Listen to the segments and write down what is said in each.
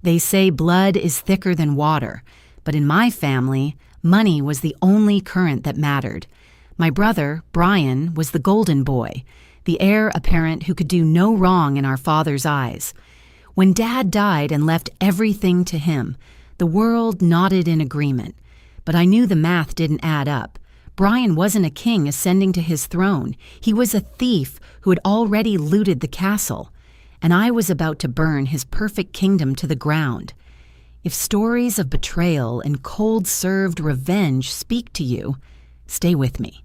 They say blood is thicker than water, but in my family, money was the only current that mattered. My brother, Brian, was the golden boy, the heir apparent who could do no wrong in our father's eyes. When Dad died and left everything to him, the world nodded in agreement. But I knew the math didn't add up. Brian wasn't a king ascending to his throne. He was a thief who had already looted the castle, and I was about to burn his perfect kingdom to the ground. If stories of betrayal and cold-served revenge speak to you, stay with me.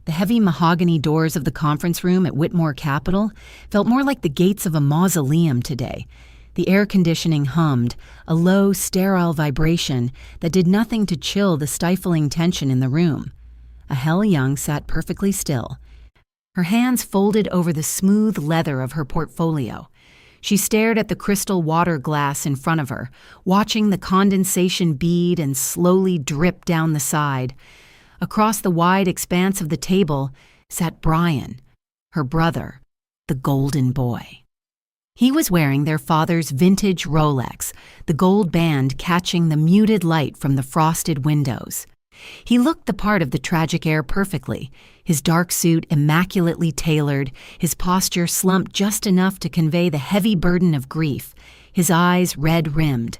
The heavy mahogany doors of the conference room at Whitmore Capitol felt more like the gates of a mausoleum today. The air conditioning hummed, a low, sterile vibration that did nothing to chill the stifling tension in the room. Ahelle Young sat perfectly still, her hands folded over the smooth leather of her portfolio. She stared at the crystal water glass in front of her, watching the condensation bead and slowly drip down the side. Across the wide expanse of the table sat Brian, her brother, the golden boy. He was wearing their father's vintage Rolex, the gold band catching the muted light from the frosted windows. He looked the part of the tragic heir perfectly, his dark suit immaculately tailored, his posture slumped just enough to convey the heavy burden of grief, his eyes red-rimmed.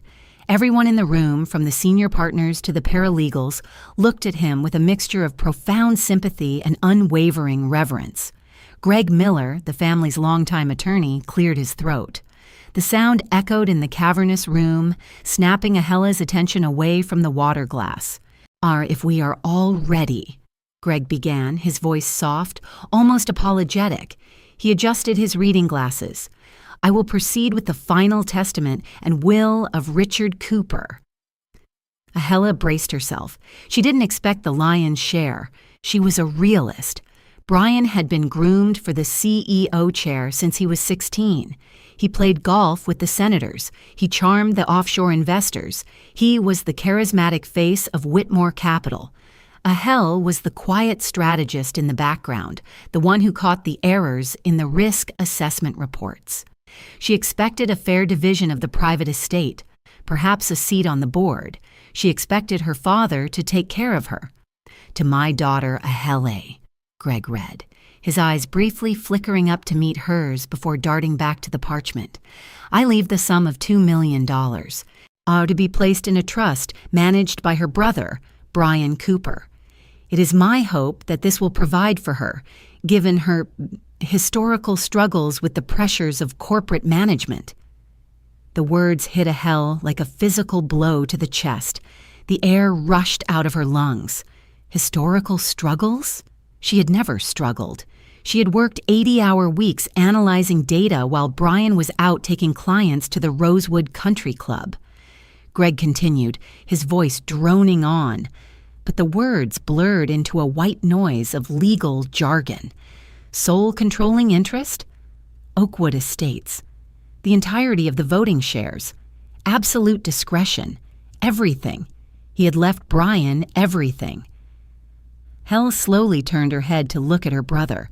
Everyone in the room, from the senior partners to the paralegals, looked at him with a mixture of profound sympathy and unwavering reverence. Greg Miller, the family's longtime attorney, cleared his throat. The sound echoed in the cavernous room, snapping Ahelle's attention away from the water glass. If we are all ready," Greg began, his voice soft, almost apologetic. He adjusted his reading glasses. "I will proceed with the final testament and will of Richard Cooper." Ahelle braced herself. She didn't expect the lion's share. She was a realist. Brian had been groomed for the CEO chair since he was 16. He played golf with the senators. He charmed the offshore investors. He was the charismatic face of Whitmore Capital. Ahelle was the quiet strategist in the background, the one who caught the errors in the risk assessment reports. She expected a fair division of the private estate, perhaps a seat on the board. She expected her father to take care of her. "To my daughter Ahelle," Greg read, his eyes briefly flickering up to meet hers before darting back to the parchment. "I leave the sum of $2 million, to be placed in a trust managed by her brother, Brian Cooper. It is my hope that this will provide for her, given her historical struggles with the pressures of corporate management." The words hit Ahelle like a physical blow to the chest. The air rushed out of her lungs. Historical struggles? She had never struggled. She had worked 80-hour weeks analyzing data while Brian was out taking clients to the Rosewood Country Club. Greg continued, his voice droning on, but the words blurred into a white noise of legal jargon. Sole controlling interest? Oakwood Estates. The entirety of the voting shares. Absolute discretion. Everything. He had left Brian everything. Helle slowly turned her head to look at her brother.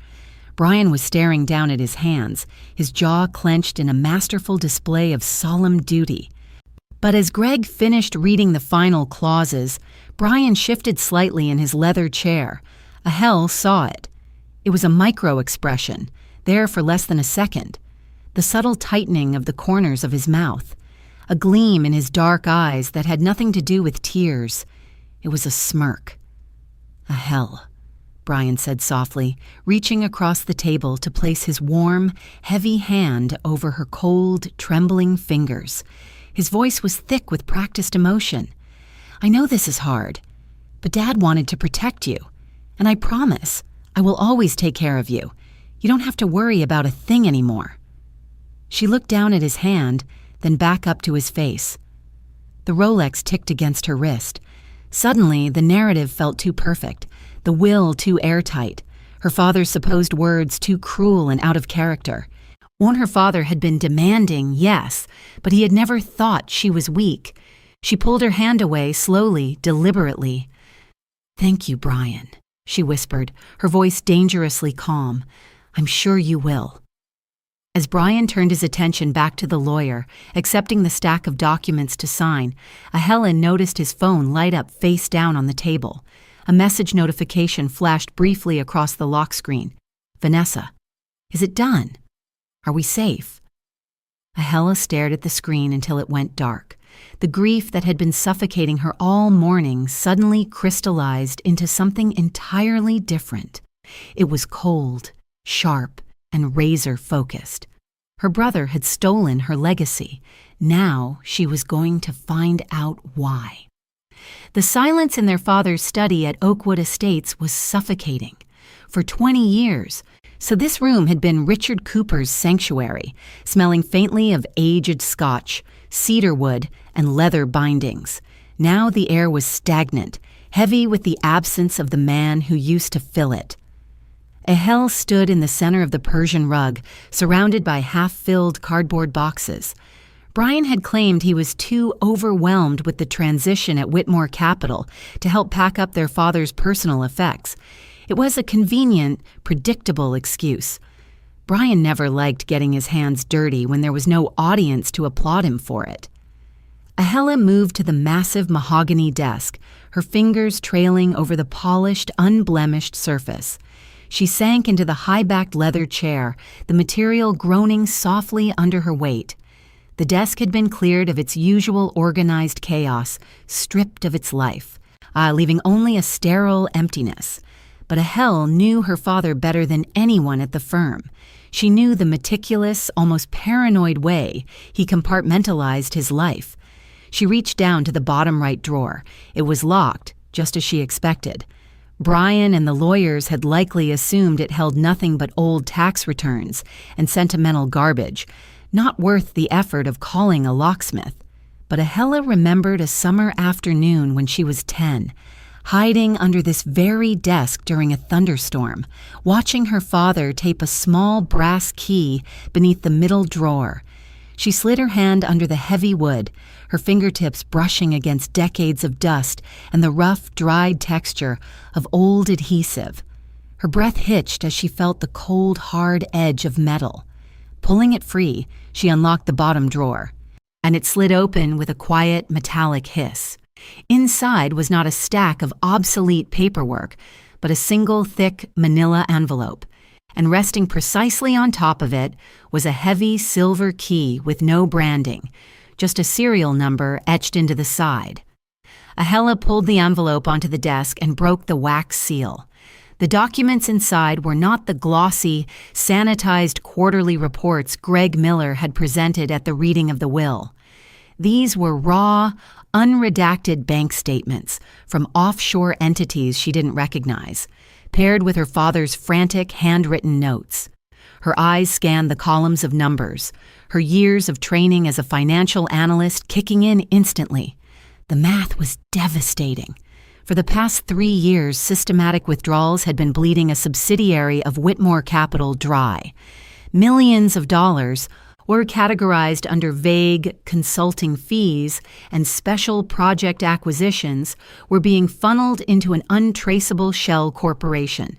Brian was staring down at his hands, his jaw clenched in a masterful display of solemn duty. But as Greg finished reading the final clauses, Brian shifted slightly in his leather chair. Ahelle saw it. It was a micro-expression, there for less than a second. The subtle tightening of the corners of his mouth. A gleam in his dark eyes that had nothing to do with tears. It was a smirk. "Ahelle," Brian said softly, reaching across the table to place his warm, heavy hand over her cold, trembling fingers. His voice was thick with practiced emotion. "I know this is hard, but Dad wanted to protect you, and I promise I will always take care of you. You don't have to worry about a thing anymore." She looked down at his hand, then back up to his face. The Rolex ticked against her wrist. Suddenly, the narrative felt too perfect, the will too airtight, her father's supposed words too cruel and out of character. Her father had been demanding, yes, but he had never thought she was weak. She pulled her hand away slowly, deliberately. "Thank you, Brian," she whispered, her voice dangerously calm. "I'm sure you will." As Brian turned his attention back to the lawyer, accepting the stack of documents to sign, Ahela noticed his phone light up face down on the table. A message notification flashed briefly across the lock screen. "Vanessa, is it done? Are we safe?" Ahela stared at the screen until it went dark. The grief that had been suffocating her all morning suddenly crystallized into something entirely different. It was cold, sharp, and razor-focused. Her brother had stolen her legacy. Now she was going to find out why. The silence in their father's study at Oakwood Estates was suffocating. For 20 years, so this room had been Richard Cooper's sanctuary, smelling faintly of aged scotch, cedar wood, and leather bindings. Now the air was stagnant, heavy with the absence of the man who used to fill it. Ahel stood in the center of the Persian rug, surrounded by half-filled cardboard boxes. Brian had claimed he was too overwhelmed with the transition at Whitmore Capital to help pack up their father's personal effects. It was a convenient, predictable excuse. Brian never liked getting his hands dirty when there was no audience to applaud him for it. Ahela moved to the massive mahogany desk, her fingers trailing over the polished, unblemished surface. She sank into the high-backed leather chair, the material groaning softly under her weight. The desk had been cleared of its usual organized chaos, stripped of its life, leaving only a sterile emptiness. But Ahel knew her father better than anyone at the firm. She knew the meticulous, almost paranoid way he compartmentalized his life. She reached down to the bottom right drawer. It was locked, just as she expected. Brian and the lawyers had likely assumed it held nothing but old tax returns and sentimental garbage, not worth the effort of calling a locksmith. But Ahela remembered a summer afternoon when she was 10, hiding under this very desk during a thunderstorm, watching her father tape a small brass key beneath the middle drawer. She slid her hand under the heavy wood, her fingertips brushing against decades of dust and the rough, dried texture of old adhesive. Her breath hitched as she felt the cold, hard edge of metal. Pulling it free, she unlocked the bottom drawer, and it slid open with a quiet, metallic hiss. Inside was not a stack of obsolete paperwork, but a single thick manila envelope, and resting precisely on top of it was a heavy silver key with no branding, just a serial number etched into the side. Ahela pulled the envelope onto the desk and broke the wax seal. The documents inside were not the glossy, sanitized quarterly reports Greg Miller had presented at the reading of the will. These were raw, unredacted bank statements from offshore entities she didn't recognize, paired with her father's frantic, handwritten notes. Her eyes scanned the columns of numbers, her years of training as a financial analyst kicking in instantly. The math was devastating. For the past 3 years, systematic withdrawals had been bleeding a subsidiary of Whitmore Capital dry. Millions of dollars were categorized under vague consulting fees, and special project acquisitions were being funneled into an untraceable shell corporation.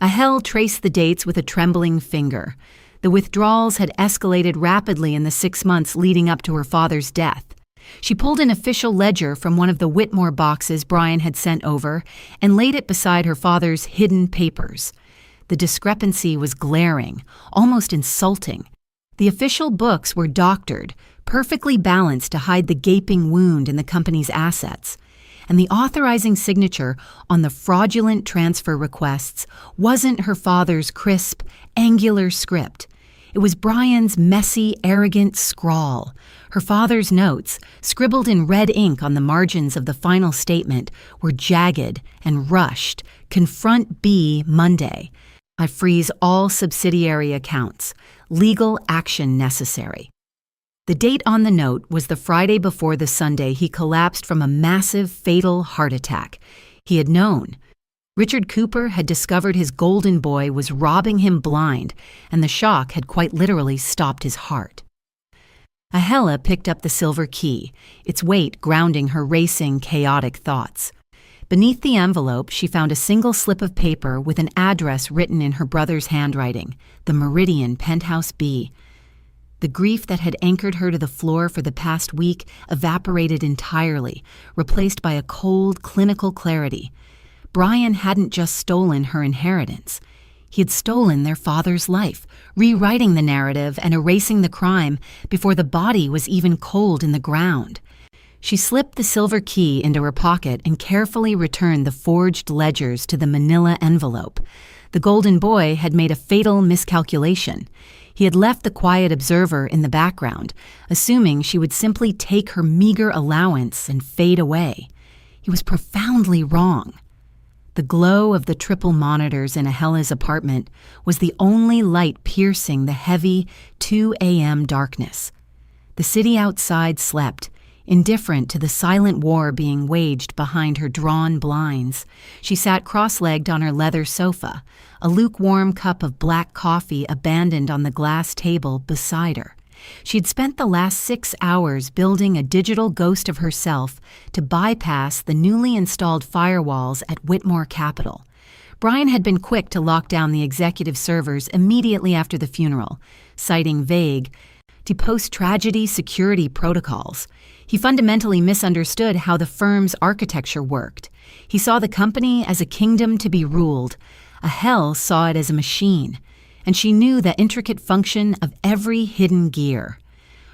Ahel traced the dates with a trembling finger. The withdrawals had escalated rapidly in the 6 months leading up to her father's death. She pulled an official ledger from one of the Whitmore boxes Brian had sent over and laid it beside her father's hidden papers. The discrepancy was glaring, almost insulting. The official books were doctored, perfectly balanced to hide the gaping wound in the company's assets. And the authorizing signature on the fraudulent transfer requests wasn't her father's crisp, angular script. It was Brian's messy, arrogant scrawl. Her father's notes, scribbled in red ink on the margins of the final statement, were jagged and rushed. Confront B Monday. I freeze all subsidiary accounts. Legal action necessary. The date on the note was the Friday before the Sunday he collapsed from a massive, fatal heart attack. He had known. Richard Cooper had discovered his golden boy was robbing him blind, and the shock had quite literally stopped his heart. Ahela picked up the silver key, its weight grounding her racing, chaotic thoughts. Beneath the envelope, she found a single slip of paper with an address written in her brother's handwriting, the Meridian, Penthouse B. The grief that had anchored her to the floor for the past week evaporated entirely, replaced by a cold, clinical clarity. Brian hadn't just stolen her inheritance. He had stolen their father's life, rewriting the narrative and erasing the crime before the body was even cold in the ground. She slipped the silver key into her pocket and carefully returned the forged ledgers to the manila envelope. The golden boy had made a fatal miscalculation. He had left the quiet observer in the background, assuming she would simply take her meager allowance and fade away. He was profoundly wrong. The glow of the triple monitors in Ahela's apartment was the only light piercing the heavy 2 a.m. darkness. The city outside slept, indifferent to the silent war being waged behind her drawn blinds. She sat cross-legged on her leather sofa, a lukewarm cup of black coffee abandoned on the glass table beside her. She'd spent the last 6 hours building a digital ghost of herself to bypass the newly installed firewalls at Whitmore Capital. Brian had been quick to lock down the executive servers immediately after the funeral, citing vague, post-tragedy security protocols. He fundamentally misunderstood how the firm's architecture worked. He saw the company as a kingdom to be ruled. Ahel saw it as a machine, and she knew the intricate function of every hidden gear.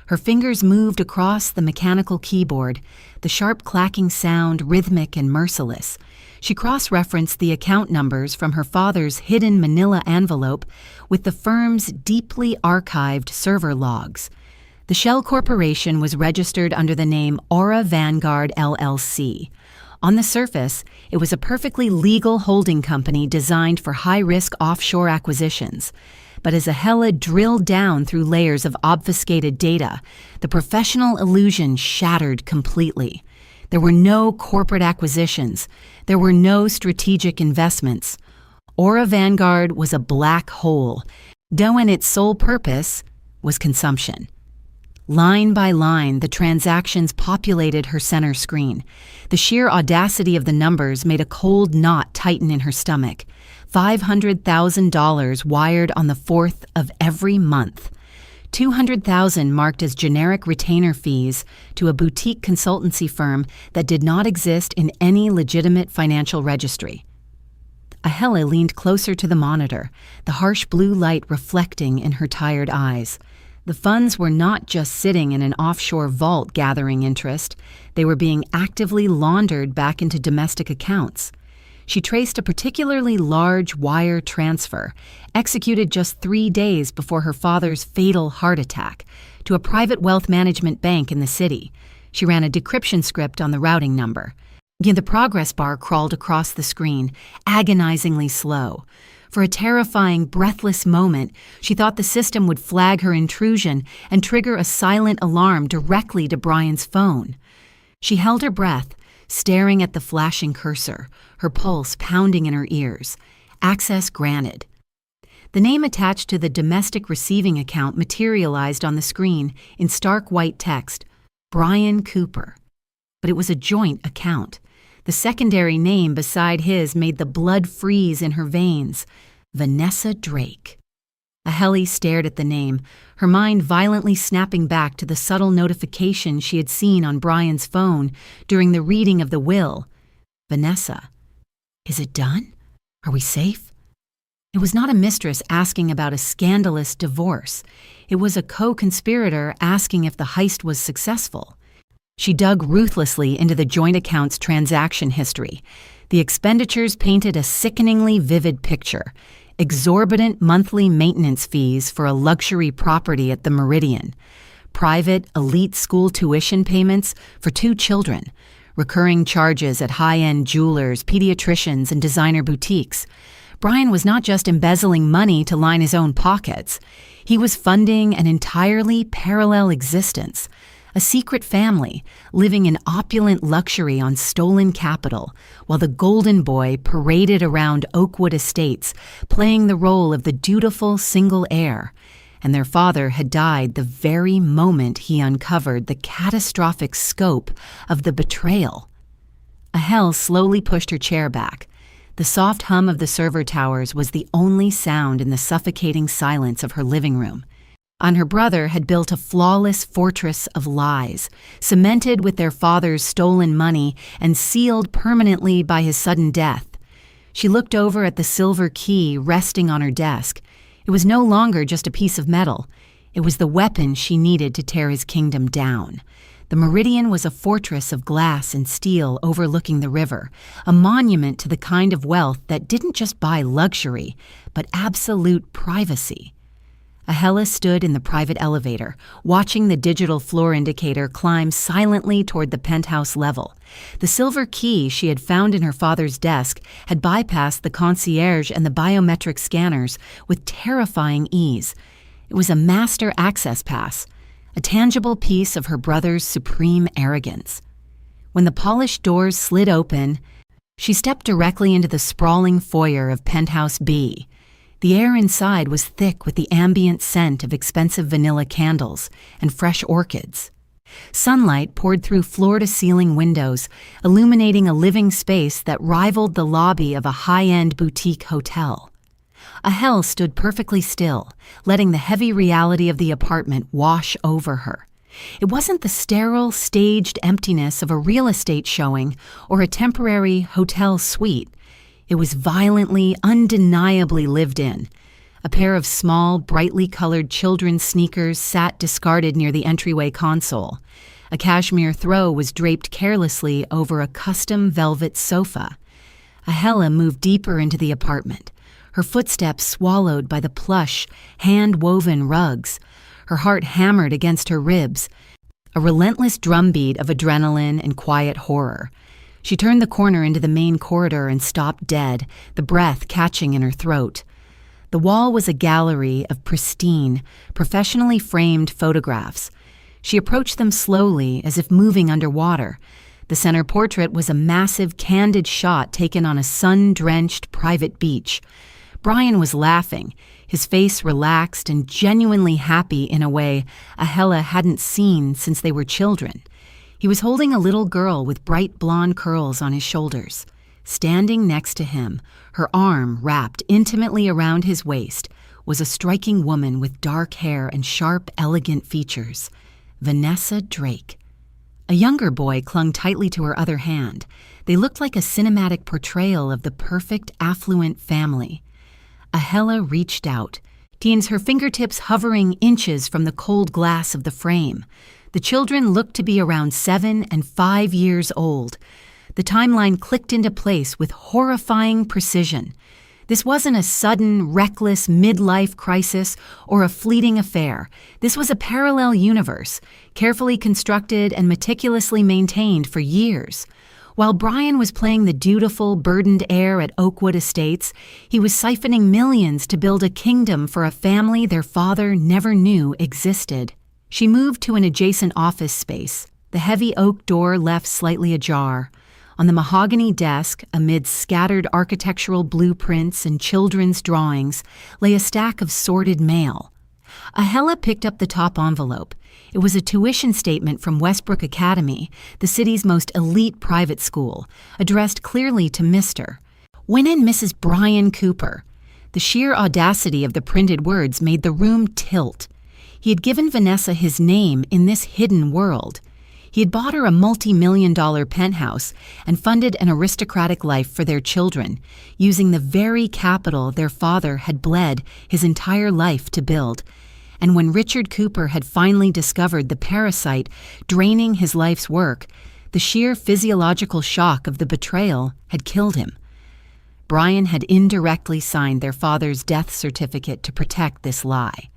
Her fingers moved across the mechanical keyboard, the sharp clacking sound rhythmic and merciless. She cross-referenced the account numbers from her father's hidden manila envelope with the firm's deeply archived server logs. The Shell Corporation was registered under the name Aura Vanguard LLC. On the surface, it was a perfectly legal holding company designed for high-risk offshore acquisitions. But as Ahela drilled down through layers of obfuscated data, the professional illusion shattered completely. There were no corporate acquisitions. There were no strategic investments. Aura Vanguard was a black hole, and its sole purpose was consumption. Line by line, the transactions populated her center screen. The sheer audacity of the numbers made a cold knot tighten in her stomach. $500,000 wired on the 4th of every month. $200,000 marked as generic retainer fees to a boutique consultancy firm that did not exist in any legitimate financial registry. Ahela leaned closer to the monitor, the harsh blue light reflecting in her tired eyes. The funds were not just sitting in an offshore vault gathering interest. They were being actively laundered back into domestic accounts. She traced a particularly large wire transfer, executed just 3 days before her father's fatal heart attack, to a private wealth management bank in the city. She ran a decryption script on the routing number. The progress bar crawled across the screen, agonizingly slow. For a terrifying, breathless moment, she thought the system would flag her intrusion and trigger a silent alarm directly to Brian's phone. She held her breath, staring at the flashing cursor, her pulse pounding in her ears. Access granted. The name attached to the domestic receiving account materialized on the screen in stark white text, Brian Cooper. But it was a joint account. The secondary name beside his made the blood freeze in her veins. Vanessa Drake. Aheli stared at the name, her mind violently snapping back to the subtle notification she had seen on Brian's phone during the reading of the will. Vanessa. Is it done? Are we safe? It was not a mistress asking about a scandalous divorce. It was a co-conspirator asking if the heist was successful. She dug ruthlessly into the joint account's transaction history. The expenditures painted a sickeningly vivid picture. Exorbitant monthly maintenance fees for a luxury property at the Meridian. Private, elite school tuition payments for 2 children. Recurring charges at high-end jewelers, pediatricians, and designer boutiques. Brian was not just embezzling money to line his own pockets. He was funding an entirely parallel existence. A secret family living in opulent luxury on stolen capital, while the golden boy paraded around Oakwood Estates, playing the role of the dutiful single heir. And their father had died the very moment he uncovered the catastrophic scope of the betrayal. Ahel slowly pushed her chair back. The soft hum of the server towers was the only sound in the suffocating silence of her living room. Her brother had built a flawless fortress of lies, cemented with their father's stolen money and sealed permanently by his sudden death. She looked over at the silver key resting on her desk. It was no longer just a piece of metal. It was the weapon she needed to tear his kingdom down. The Meridian was a fortress of glass and steel overlooking the river, a monument to the kind of wealth that didn't just buy luxury, but absolute privacy. Ahela stood in the private elevator, watching the digital floor indicator climb silently toward the penthouse level. The silver key she had found in her father's desk had bypassed the concierge and the biometric scanners with terrifying ease. It was a master access pass, a tangible piece of her brother's supreme arrogance. When the polished doors slid open, she stepped directly into the sprawling foyer of Penthouse B. The air inside was thick with the ambient scent of expensive vanilla candles and fresh orchids. Sunlight poured through floor-to-ceiling windows, illuminating a living space that rivaled the lobby of a high-end boutique hotel. Ahel stood perfectly still, letting the heavy reality of the apartment wash over her. It wasn't the sterile, staged emptiness of a real estate showing or a temporary hotel suite. It was violently, undeniably lived in. A pair of small, brightly colored children's sneakers sat discarded near the entryway console. A cashmere throw was draped carelessly over a custom velvet sofa. Ahela moved deeper into the apartment, her footsteps swallowed by the plush, hand-woven rugs. Her heart hammered against her ribs, a relentless drumbeat of adrenaline and quiet horror. She turned the corner into the main corridor and stopped dead, the breath catching in her throat. The wall was a gallery of pristine, professionally framed photographs. She approached them slowly, as if moving underwater. The center portrait was a massive, candid shot taken on a sun-drenched private beach. Brian was laughing, his face relaxed and genuinely happy in a way Ahela hadn't seen since they were children. He was holding a little girl with bright blonde curls on his shoulders. Standing next to him, her arm wrapped intimately around his waist, was a striking woman with dark hair and sharp, elegant features, Vanessa Drake. A younger boy clung tightly to her other hand. They looked like a cinematic portrayal of the perfect, affluent family. Ahela reached out, her fingertips hovering inches from the cold glass of the frame. The children looked to be around 7 and 5 years old. The timeline clicked into place with horrifying precision. This wasn't a sudden, reckless midlife crisis or a fleeting affair. This was a parallel universe, carefully constructed and meticulously maintained for years. While Brian was playing the dutiful, burdened heir at Oakwood Estates, he was siphoning millions to build a kingdom for a family their father never knew existed. She moved to an adjacent office space, the heavy oak door left slightly ajar. On the mahogany desk, amid scattered architectural blueprints and children's drawings, lay a stack of sorted mail. Ahela picked up the top envelope. It was a tuition statement from Westbrook Academy, the city's most elite private school, addressed clearly to Mr. When in Mrs. Brian Cooper. The sheer audacity of the printed words made the room tilt. He had given Vanessa his name in this hidden world. He had bought her a multi-million-dollar penthouse and funded an aristocratic life for their children, using the very capital their father had bled his entire life to build. And when Richard Cooper had finally discovered the parasite draining his life's work, the sheer physiological shock of the betrayal had killed him. Brian had indirectly signed their father's death certificate to protect this lie.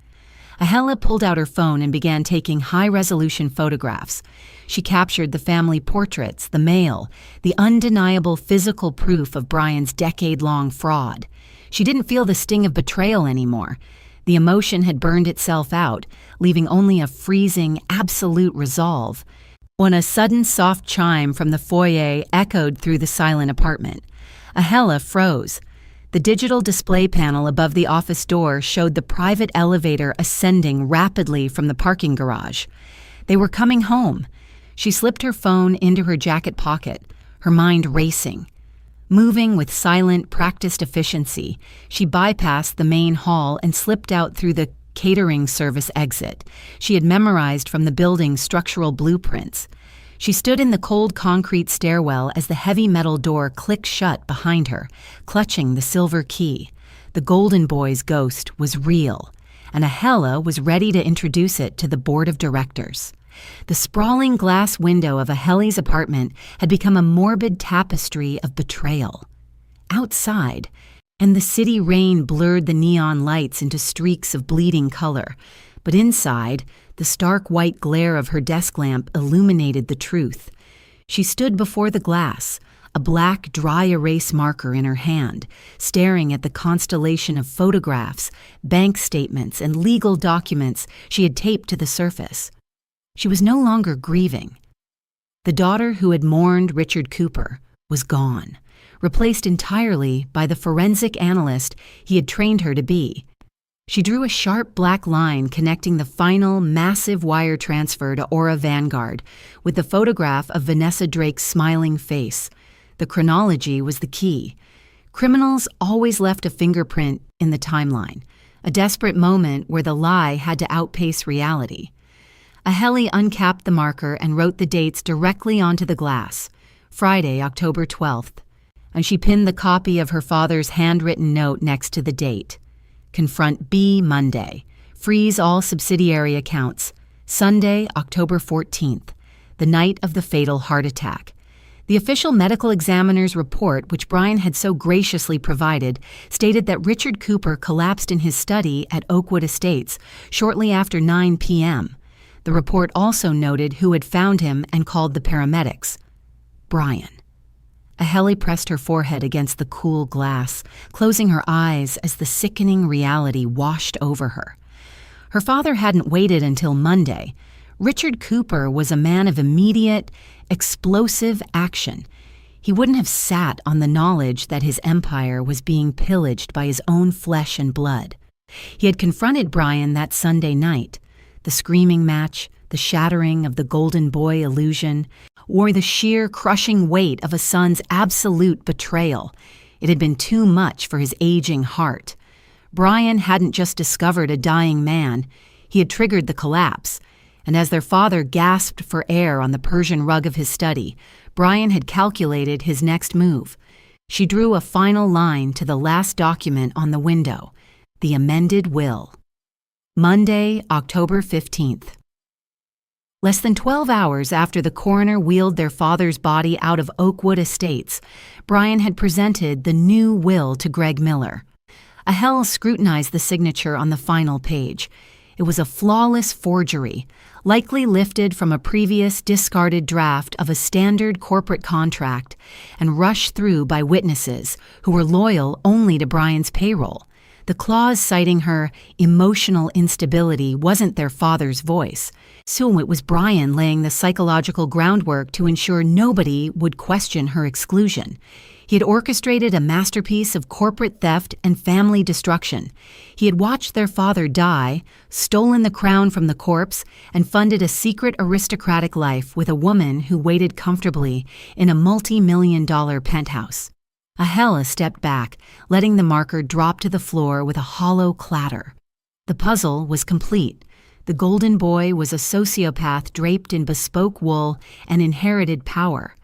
Ahela pulled out her phone and began taking high-resolution photographs. She captured the family portraits, the mail, the undeniable physical proof of Brian's decade-long fraud. She didn't feel the sting of betrayal anymore. The emotion had burned itself out, leaving only a freezing, absolute resolve. When a sudden soft chime from the foyer echoed through the silent apartment, Ahela froze. The digital display panel above the office door showed the private elevator ascending rapidly from the parking garage. They were coming home. She slipped her phone into her jacket pocket. her mind racing. Moving with silent, practiced efficiency, she bypassed the main hall and slipped out through the catering service exit she had memorized from the building's structural blueprints. She stood in the cold concrete stairwell as the heavy metal door clicked shut behind her, clutching the silver key. The Golden Boy's ghost was real, and Ahela was ready to introduce it to the board of directors. The sprawling glass window of Aheli's apartment had become a morbid tapestry of betrayal. Outside, and the city rain blurred the neon lights into streaks of bleeding color, but inside, the stark white glare of her desk lamp illuminated the truth. She stood before the glass, a black dry erase marker in her hand, staring at the constellation of photographs, bank statements, and legal documents she had taped to the surface. She was no longer grieving. The daughter who had mourned Richard Cooper was gone, replaced entirely by the forensic analyst he had trained her to be. She drew a sharp black line connecting the final massive wire transfer to Aura Vanguard with the photograph of Vanessa Drake's smiling face. The chronology was the key. Criminals always left a fingerprint in the timeline, a desperate moment where the lie had to outpace reality. Aheli uncapped the marker and wrote the dates directly onto the glass, Friday, October 12th, and she pinned the copy of her father's handwritten note next to the date. Confront B Monday. Freeze all subsidiary accounts. Sunday, October 14th, the night of the fatal heart attack. The official medical examiner's report, which Brian had so graciously provided, stated that Richard Cooper collapsed in his study at Oakwood Estates shortly after 9 p.m. The report also noted who had found him and called the paramedics. Brian. Aheli pressed her forehead against the cool glass, closing her eyes as the sickening reality washed over her. Her father hadn't waited until Monday. Richard Cooper was a man of immediate, explosive action. He wouldn't have sat on the knowledge that his empire was being pillaged by his own flesh and blood. He had confronted Brian that Sunday night. The screaming match, the shattering of the Golden Boy illusion, or the sheer crushing weight of a son's absolute betrayal. It had been too much for his aging heart. Brian hadn't just discovered a dying man, he had triggered the collapse, and as their father gasped for air on the Persian rug of his study, Brian had calculated his next move. She drew a final line to the last document on the window, the amended will. Monday, October 15th. Less than 12 hours after the coroner wheeled their father's body out of Oakwood Estates, Brian had presented the new will to Greg Miller. Ahel scrutinized the signature on the final page. It was a flawless forgery, likely lifted from a previous discarded draft of a standard corporate contract and rushed through by witnesses who were loyal only to Brian's payroll. The clause citing her emotional instability wasn't their father's voice, so it was Brian laying the psychological groundwork to ensure nobody would question her exclusion. He had orchestrated a masterpiece of corporate theft and family destruction. He had watched their father die, stolen the crown from the corpse, and funded a secret aristocratic life with a woman who waited comfortably in a multi-million-dollar penthouse. Ahela stepped back, letting the marker drop to the floor with a hollow clatter. The puzzle was complete. The Golden Boy was a sociopath draped in bespoke wool and inherited power.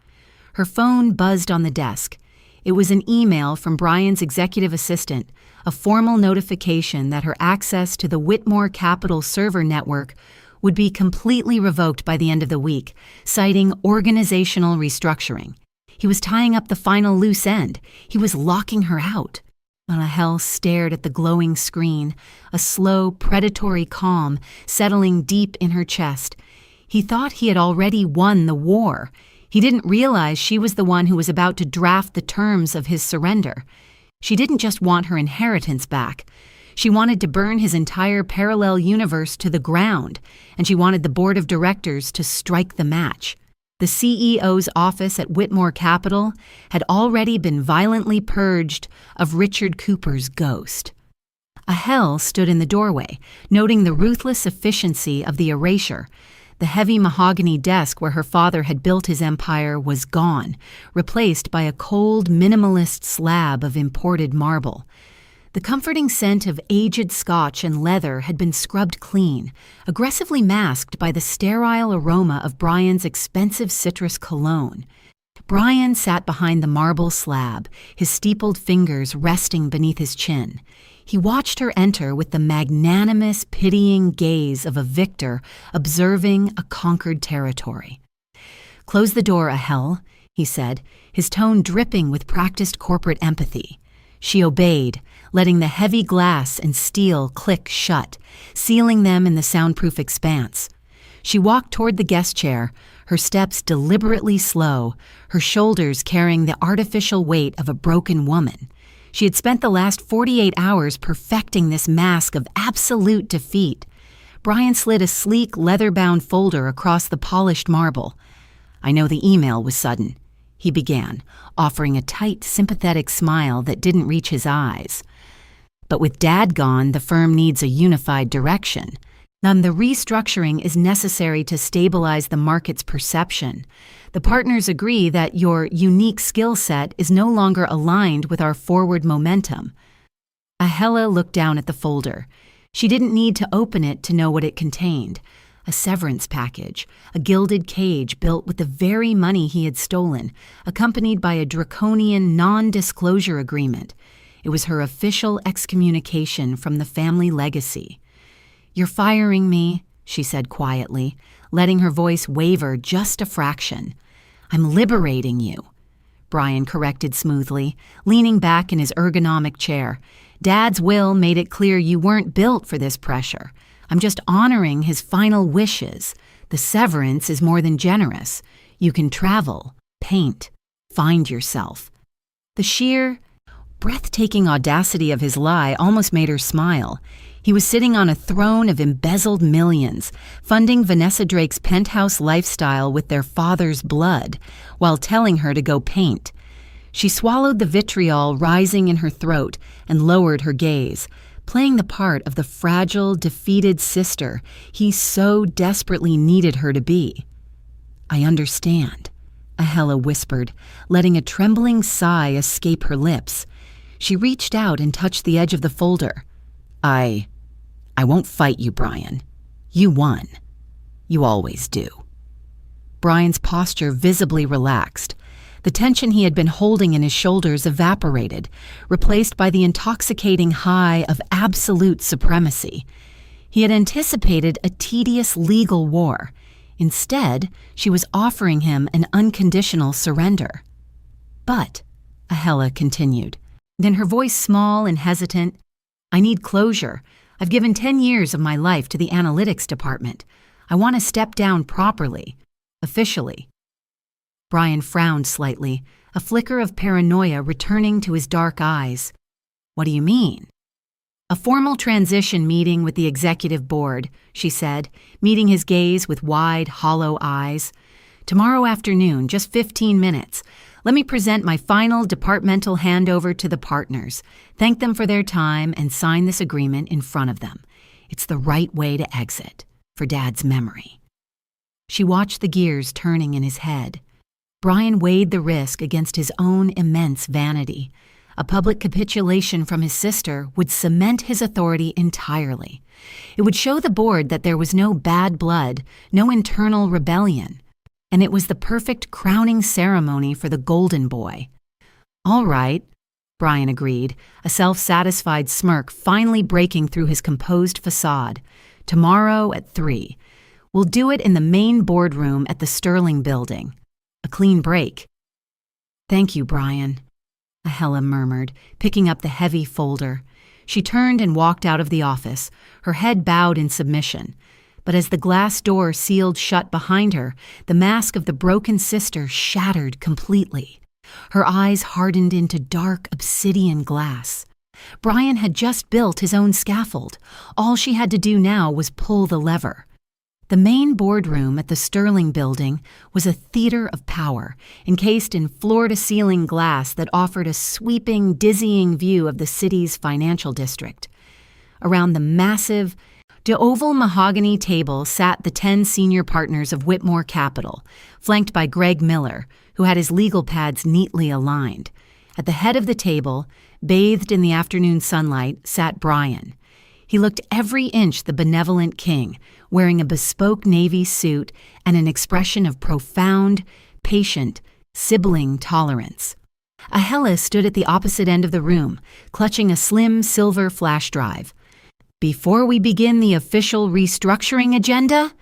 Her phone buzzed on the desk. It was an email from Brian's executive assistant, a formal notification that her access to the Whitmore Capital server network would be completely revoked by the end of the week, citing organizational restructuring. He was tying up the final loose end. He was locking her out. Ahel stared at the glowing screen, a slow, predatory calm settling deep in her chest. He thought he had already won the war. He didn't realize she was the one who was about to draft the terms of his surrender. She didn't just want her inheritance back. She wanted to burn his entire parallel universe to the ground, and she wanted the board of directors to strike the match. The CEO's office at Whitmore Capital had already been violently purged of Richard Cooper's ghost. Ahel stood in the doorway, noting the ruthless efficiency of the erasure. The heavy mahogany desk where her father had built his empire was gone, replaced by a cold, minimalist slab of imported marble. The comforting scent of aged scotch and leather had been scrubbed clean, aggressively masked by the sterile aroma of Brian's expensive citrus cologne. Brian sat behind the marble slab, his steepled fingers resting beneath his chin. He watched her enter with the magnanimous, pitying gaze of a victor observing a conquered territory. "Close the door, Ahel," he said, his tone dripping with practiced corporate empathy. She obeyed, letting the heavy glass and steel click shut, sealing them in the soundproof expanse. She walked toward the guest chair, her steps deliberately slow, her shoulders carrying the artificial weight of a broken woman. She had spent the last 48 hours perfecting this mask of absolute defeat. Brian slid a sleek, leather-bound folder across the polished marble. "I know the email was sudden," he began, offering a tight, sympathetic smile that didn't reach his eyes. "But with Dad gone, the firm needs a unified direction. Then the restructuring is necessary to stabilize the market's perception. The partners agree that your unique skill set is no longer aligned with our forward momentum." Ahela looked down at the folder. She didn't need to open it to know what it contained. A severance package, a gilded cage built with the very money he had stolen, accompanied by a draconian non-disclosure agreement. It was her official excommunication from the family legacy. "You're firing me," she said quietly, letting her voice waver just a fraction. "I'm liberating you," Brian corrected smoothly, leaning back in his ergonomic chair. "Dad's will made it clear you weren't built for this pressure. I'm just honoring his final wishes. The severance is more than generous. You can travel, paint, find yourself." The sheer, breathtaking audacity of his lie almost made her smile. He was sitting on a throne of embezzled millions, funding Vanessa Drake's penthouse lifestyle with their father's blood, while telling her to go paint. She swallowed the vitriol rising in her throat and lowered her gaze, playing the part of the fragile, defeated sister he so desperately needed her to be. "I understand," Ahela whispered, letting a trembling sigh escape her lips. She reached out and touched the edge of the folder. I won't fight you, Brian. You won. You always do." Brian's posture visibly relaxed. The tension he had been holding in his shoulders evaporated, replaced by the intoxicating high of absolute supremacy. He had anticipated a tedious legal war. Instead, she was offering him an unconditional surrender. "But," Ahela continued, then her voice small and hesitant, "I need closure. I've given 10 years of my life to the analytics department. I want to step down properly, officially." Brian frowned slightly, a flicker of paranoia returning to his dark eyes. "What do you mean?" "A formal transition meeting with the executive board," she said, meeting his gaze with wide, hollow eyes. "Tomorrow afternoon, just 15 minutes. Let me present my final departmental handover to the partners, thank them for their time, and sign this agreement in front of them. It's the right way to exit, for Dad's memory." She watched the gears turning in his head. Brian weighed the risk against his own immense vanity. A public capitulation from his sister would cement his authority entirely. It would show the board that there was no bad blood, no internal rebellion. And it was the perfect crowning ceremony for the golden boy. "All right," Brian agreed, a self-satisfied smirk finally breaking through his composed facade. "Tomorrow at 3. We'll do it in the main boardroom at the Sterling Building. A clean break." "Thank you, Brian," Ahela murmured, picking up the heavy folder. She turned and walked out of the office, her head bowed in submission. But as the glass door sealed shut behind her, the mask of the broken sister shattered completely. Her eyes hardened into dark obsidian glass. Brian had just built his own scaffold. All she had to do now was pull the lever. The main boardroom at the Sterling Building was a theater of power, encased in floor-to-ceiling glass that offered a sweeping, dizzying view of the city's financial district. Around the massive, The oval mahogany table sat the 10 senior partners of Whitmore Capital, flanked by Greg Miller, who had his legal pads neatly aligned. At the head of the table, bathed in the afternoon sunlight, sat Brian. He looked every inch the benevolent king, wearing a bespoke navy suit and an expression of profound, patient, sibling tolerance. Ahela stood at the opposite end of the room, clutching a slim silver flash drive. "Before we begin the official restructuring agenda,"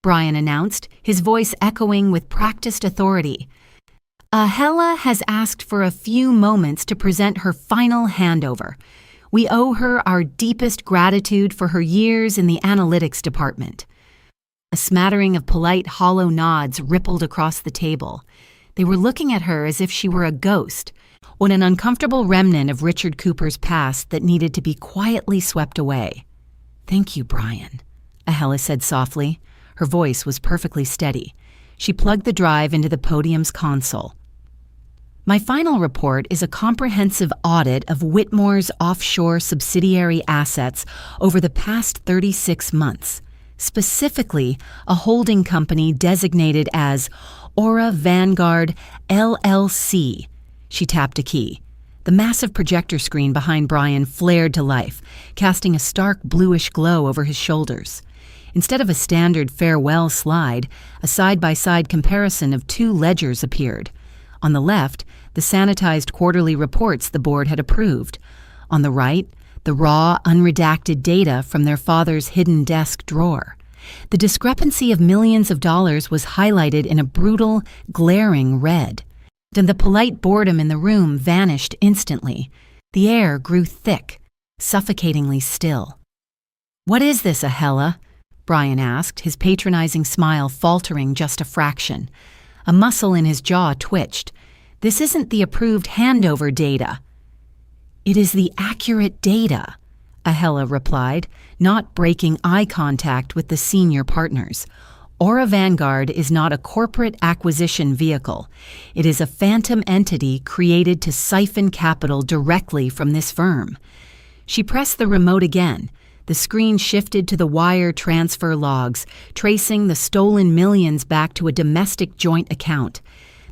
Brian announced, his voice echoing with practiced authority, "Ahela has asked for a few moments to present her final handover. We owe her our deepest gratitude for her years in the analytics department." A smattering of polite, hollow nods rippled across the table. They were looking at her as if she were a ghost, or an uncomfortable remnant of Richard Cooper's past that needed to be quietly swept away. "Thank you, Brian," Ahela said softly. Her voice was perfectly steady. She plugged the drive into the podium's console. "My final report is a comprehensive audit of Whitmore's offshore subsidiary assets over the past 36 months, specifically a holding company designated as Aura Vanguard LLC. She tapped a key. The massive projector screen behind Brian flared to life, casting a stark bluish glow over his shoulders. Instead of a standard farewell slide, a side-by-side comparison of two ledgers appeared. On the left, the sanitized quarterly reports the board had approved. On the right, the raw, unredacted data from their father's hidden desk drawer. The discrepancy of millions of dollars was highlighted in a brutal, glaring red. Then the polite boredom in the room vanished instantly. The air grew thick, suffocatingly still. "What is this, Ahela?" Brian asked, his patronizing smile faltering just a fraction. A muscle in his jaw twitched. "This isn't the approved handover data." "It is the accurate data," Ahela replied, not breaking eye contact with the senior partners. Aura Vanguard is not a corporate acquisition vehicle. It is a phantom entity created to siphon capital directly from this firm. She pressed the remote again. The screen shifted to the wire transfer logs, tracing the stolen millions back to a domestic joint account.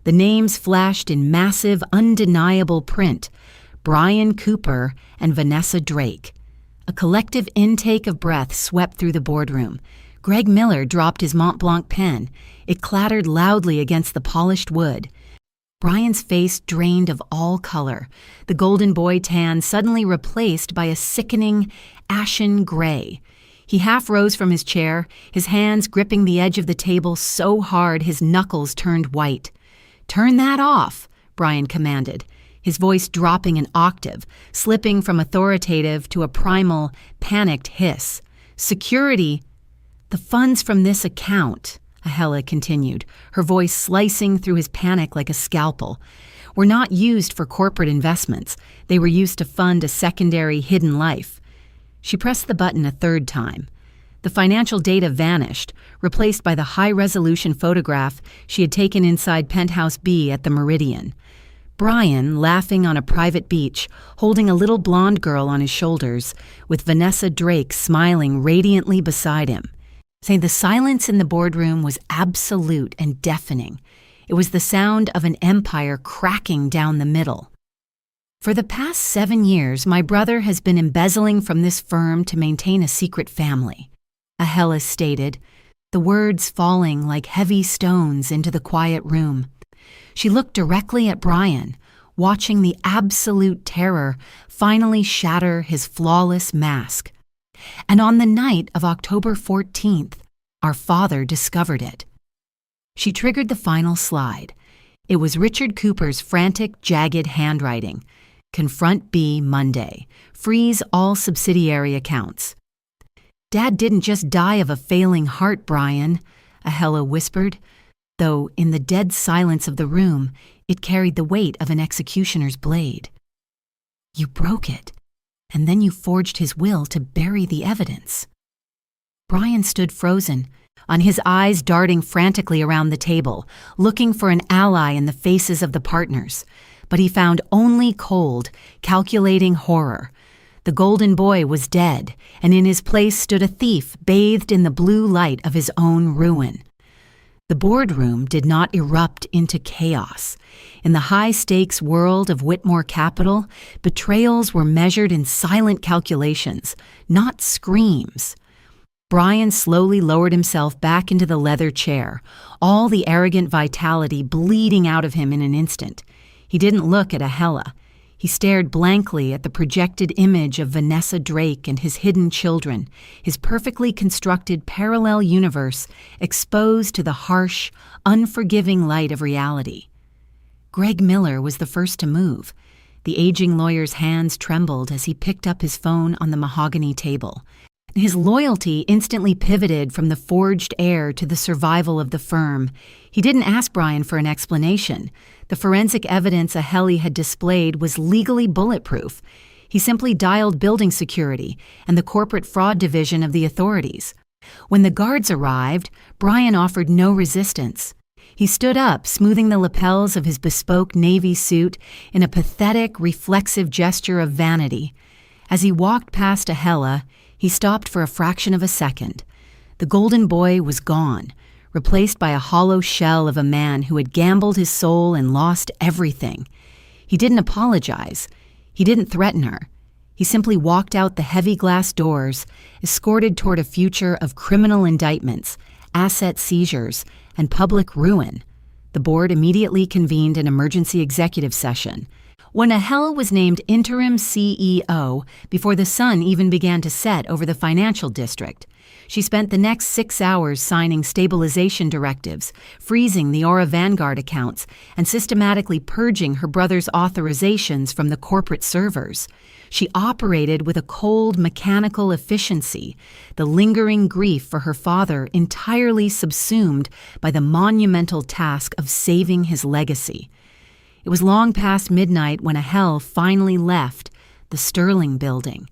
The names flashed in massive, undeniable print: Brian Cooper and Vanessa Drake. A collective intake of breath swept through the boardroom. Greg Miller dropped his Mont Blanc pen. It clattered loudly against the polished wood. Brian's face drained of all color, the golden boy tan suddenly replaced by a sickening, ashen gray. He half rose from his chair, his hands gripping the edge of the table so hard his knuckles turned white. "Turn that off," Brian commanded, his voice dropping an octave, slipping from authoritative to a primal, panicked hiss. "Security—" "The funds from this account," Ahela continued, her voice slicing through his panic like a scalpel, "were not used for corporate investments. They were used to fund a secondary hidden life." She pressed the button a third time. The financial data vanished, replaced by the high-resolution photograph she had taken inside Penthouse B at the Meridian. Brian, laughing on a private beach, holding a little blonde girl on his shoulders, with Vanessa Drake smiling radiantly beside him. The silence in the boardroom was absolute and deafening. It was the sound of an empire cracking down the middle. "For the past 7 years, my brother has been embezzling from this firm to maintain a secret family," Ahela stated, the words falling like heavy stones into the quiet room. She looked directly at Brian, watching the absolute terror finally shatter his flawless mask. "And on the night of October 14th, our father discovered it." She triggered the final slide. It was Richard Cooper's frantic, jagged handwriting. "Confront B Monday. Freeze all subsidiary accounts." "Dad didn't just die of a failing heart, Brian," Ahela whispered, though in the dead silence of the room, it carried the weight of an executioner's blade. "You broke it. And then you forged his will to bury the evidence." Brian stood frozen, on his eyes darting frantically around the table, looking for an ally in the faces of the partners. But he found only cold, calculating horror. The golden boy was dead, and in his place stood a thief bathed in the blue light of his own ruin. The boardroom did not erupt into chaos. In the high-stakes world of Whitmore Capital, betrayals were measured in silent calculations, not screams. Brian slowly lowered himself back into the leather chair, all the arrogant vitality bleeding out of him in an instant. He didn't look at Ahella. He stared blankly at the projected image of Vanessa Drake and his hidden children, his perfectly constructed parallel universe exposed to the harsh, unforgiving light of reality. Greg Miller was the first to move. The aging lawyer's hands trembled as he picked up his phone on the mahogany table. His loyalty instantly pivoted from the forged heir to the survival of the firm. He didn't ask Brian for an explanation. The forensic evidence Ahella had displayed was legally bulletproof. He simply dialed building security and the corporate fraud division of the authorities. When the guards arrived, Brian offered no resistance. He stood up, smoothing the lapels of his bespoke navy suit in a pathetic, reflexive gesture of vanity. As he walked past Ahella, he stopped for a fraction of a second. The golden boy was gone, replaced by a hollow shell of a man who had gambled his soul and lost everything. He didn't apologize. He didn't threaten her. He simply walked out the heavy glass doors, escorted toward a future of criminal indictments, asset seizures, and public ruin. The board immediately convened an emergency executive session. When Ahella was named interim CEO, before the sun even began to set over the financial district, she spent the next 6 hours signing stabilization directives, freezing the Aura Vanguard accounts, and systematically purging her brother's authorizations from the corporate servers. She operated with a cold, mechanical efficiency, the lingering grief for her father entirely subsumed by the monumental task of saving his legacy. It was long past midnight when Ahella finally left the Sterling building.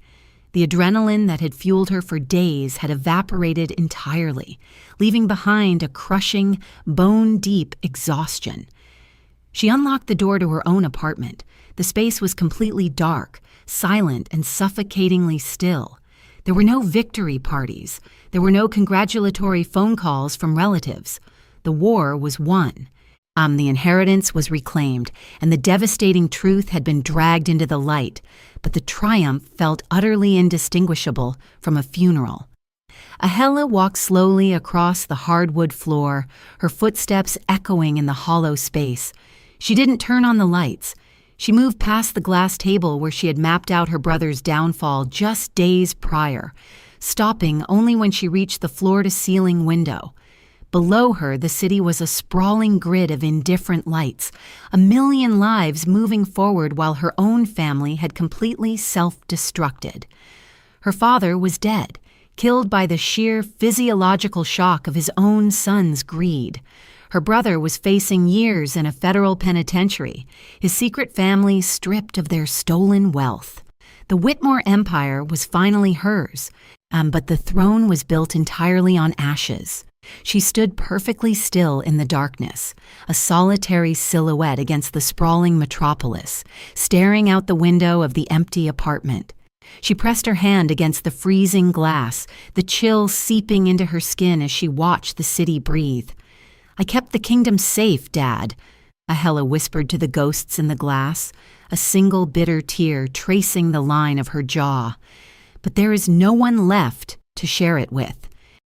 The adrenaline that had fueled her for days had evaporated entirely, leaving behind a crushing, bone-deep exhaustion. She unlocked the door to her own apartment. The space was completely dark, silent, and suffocatingly still. There were no victory parties. There were no congratulatory phone calls from relatives. The war was won. The inheritance was reclaimed, and the devastating truth had been dragged into the light, but the triumph felt utterly indistinguishable from a funeral. Ahella walked slowly across the hardwood floor, her footsteps echoing in the hollow space. She didn't turn on the lights. She moved past the glass table where she had mapped out her brother's downfall just days prior, stopping only when she reached the floor-to-ceiling window. Below her, the city was a sprawling grid of indifferent lights, a million lives moving forward while her own family had completely self-destructed. Her father was dead, killed by the sheer physiological shock of his own son's greed. Her brother was facing years in a federal penitentiary, his secret family stripped of their stolen wealth. The Whitmore Empire was finally hers, but the throne was built entirely on ashes. She stood perfectly still in the darkness, a solitary silhouette against the sprawling metropolis, staring out the window of the empty apartment. She pressed her hand against the freezing glass, the chill seeping into her skin as she watched the city breathe. "I kept the kingdom safe, Dad," Ahella whispered to the ghosts in the glass, a single bitter tear tracing the line of her jaw. "But there is no one left to share it with."